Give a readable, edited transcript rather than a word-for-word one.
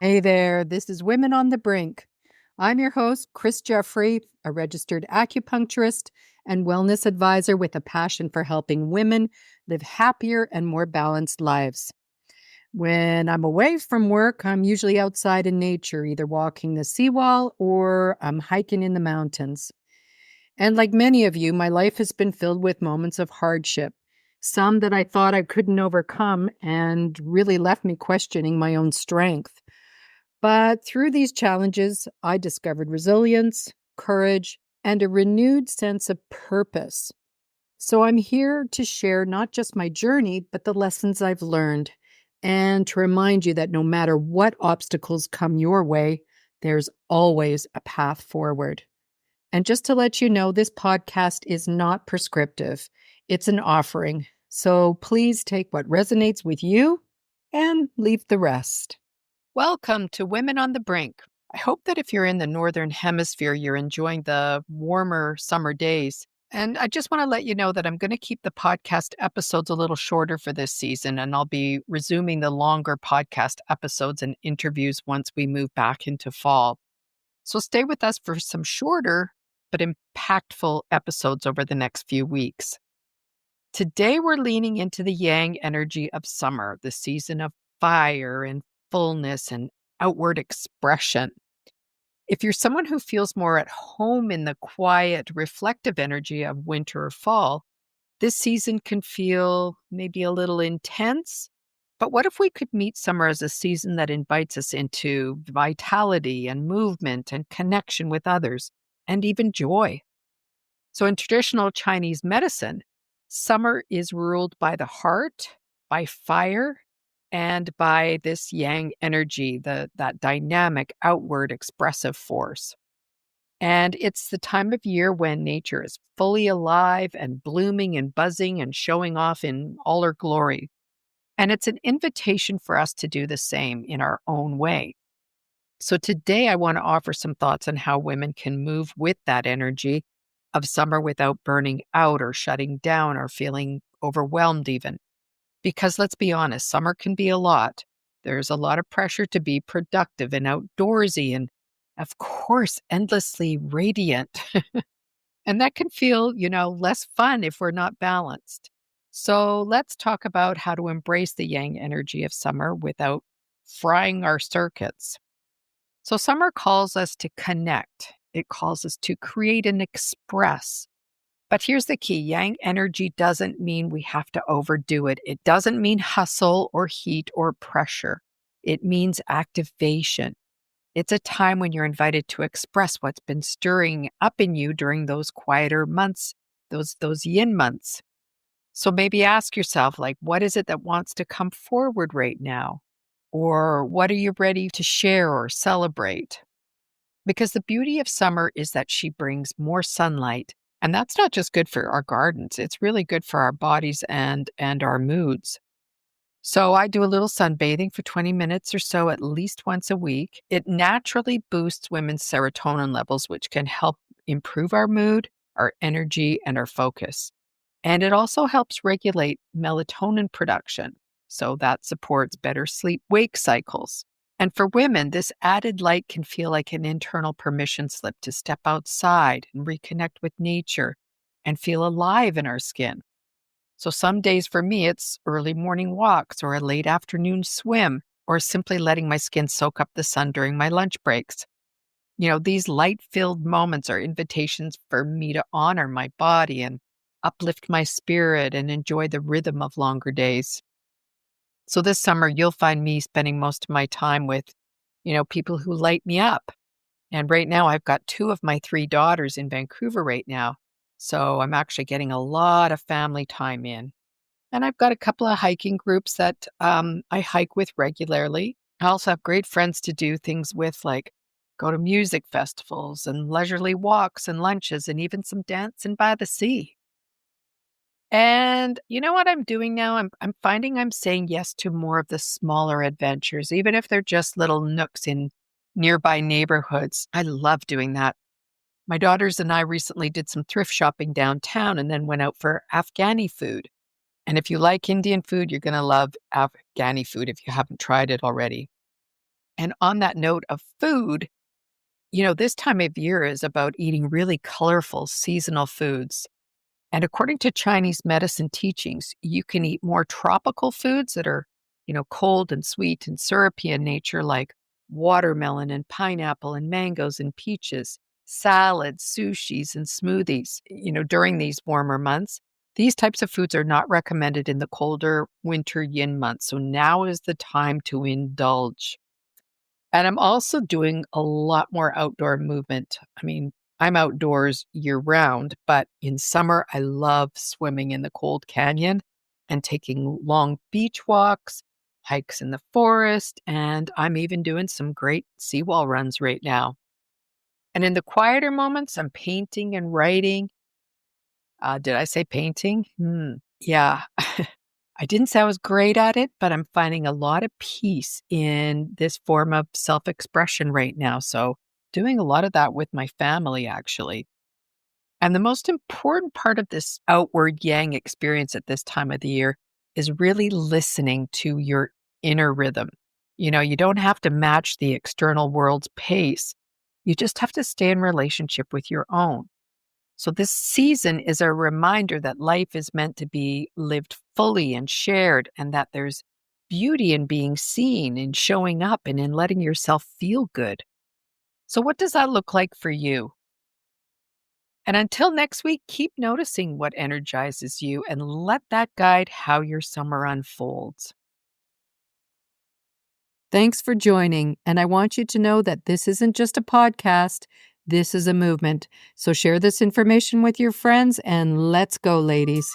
Hey there, this is Women on the Brink. I'm your host, Chris Jeffrey, a registered acupuncturist and wellness advisor with a passion for helping women live happier and more balanced lives. When I'm away from work, I'm usually outside in nature, either walking the seawall or I'm hiking in the mountains. And like many of you, my life has been filled with moments of hardship, some that I thought I couldn't overcome and really left me questioning my own strength. But through these challenges, I discovered resilience, courage, and a renewed sense of purpose. So I'm here to share not just my journey, but the lessons I've learned, and to remind you that no matter what obstacles come your way, there's always a path forward. And just to let you know, this podcast is not prescriptive, it's an offering. So please take what resonates with you and leave the rest. Welcome to Women on the Brink. I hope that if you're in the Northern Hemisphere, you're enjoying the warmer summer days. And I just want to let you know that I'm going to keep the podcast episodes a little shorter for this season, and I'll be resuming the longer podcast episodes and interviews once we move back into fall. So stay with us for some shorter but impactful episodes over the next few weeks. Today, we're leaning into the yang energy of summer, the season of fire and fullness and outward expression. If you're someone who feels more at home in the quiet, reflective energy of winter or fall, this season can feel maybe a little intense. But what if we could meet summer as a season that invites us into vitality and movement and connection with others and even joy? So in traditional Chinese medicine, summer is ruled by the heart, by fire, and by this yang energy, that dynamic, outward, expressive force. And it's the time of year when nature is fully alive and blooming and buzzing and showing off in all her glory. And it's an invitation for us to do the same in our own way. So today I want to offer some thoughts on how women can move with that energy of summer without burning out or shutting down or feeling overwhelmed even. Because let's be honest, summer can be a lot. There's a lot of pressure to be productive and outdoorsy and, of course, endlessly radiant. And that can feel, less fun if we're not balanced. So let's talk about how to embrace the yang energy of summer without frying our circuits. So summer calls us to connect. It calls us to create and express. But here's the key. Yang energy doesn't mean we have to overdo it. It doesn't mean hustle or heat or pressure. It means activation. It's a time when you're invited to express what's been stirring up in you during those quieter months, those yin months. So maybe ask yourself, like, what is it that wants to come forward right now? Or what are you ready to share or celebrate? Because the beauty of summer is that she brings more sunlight. And that's not just good for our gardens. It's really good for our bodies and our moods. So I do a little sunbathing for 20 minutes or so at least once a week. It naturally boosts women's serotonin levels, which can help improve our mood, our energy, and our focus. And it also helps regulate melatonin production. So that supports better sleep-wake cycles. And for women, this added light can feel like an internal permission slip to step outside and reconnect with nature and feel alive in our skin. So some days for me, it's early morning walks or a late afternoon swim or simply letting my skin soak up the sun during my lunch breaks. These light-filled moments are invitations for me to honor my body and uplift my spirit and enjoy the rhythm of longer days. So this summer, you'll find me spending most of my time with, people who light me up. And right now, I've got 2 of my 3 daughters in Vancouver right now. So I'm actually getting a lot of family time in. And I've got a couple of hiking groups that I hike with regularly. I also have great friends to do things with, like go to music festivals and leisurely walks and lunches and even some dancing by the sea. And you know what I'm doing now? I'm finding I'm saying yes to more of the smaller adventures, even if they're just little nooks in nearby neighborhoods. I love doing that. My daughters and I recently did some thrift shopping downtown and then went out for Afghani food. And if you like Indian food, you're going to love Afghani food if you haven't tried it already. And on that note of food, this time of year is about eating really colorful seasonal foods. And according to Chinese medicine teachings, you can eat more tropical foods that are, cold and sweet and syrupy in nature, like watermelon and pineapple and mangoes and peaches, salads, sushis, and smoothies, during these warmer months. These types of foods are not recommended in the colder winter yin months. So now is the time to indulge. And I'm also doing a lot more outdoor movement. I mean, I'm outdoors year round, but in summer, I love swimming in the cold canyon and taking long beach walks, hikes in the forest, and I'm even doing some great seawall runs right now. And in the quieter moments, I'm painting and writing. Did I say painting? Yeah. I didn't say I was great at it, but I'm finding a lot of peace in this form of self expression right now. So, doing a lot of that with my family, actually. And the most important part of this outward yang experience at this time of the year is really listening to your inner rhythm. You don't have to match the external world's pace, you just have to stay in relationship with your own. So, this season is a reminder that life is meant to be lived fully and shared, and that there's beauty in being seen, in showing up, and in letting yourself feel good. So, what does that look like for you? And until next week, keep noticing what energizes you and let that guide how your summer unfolds. Thanks for joining. And I want you to know that this isn't just a podcast, this is a movement. So share this information with your friends and let's go, ladies.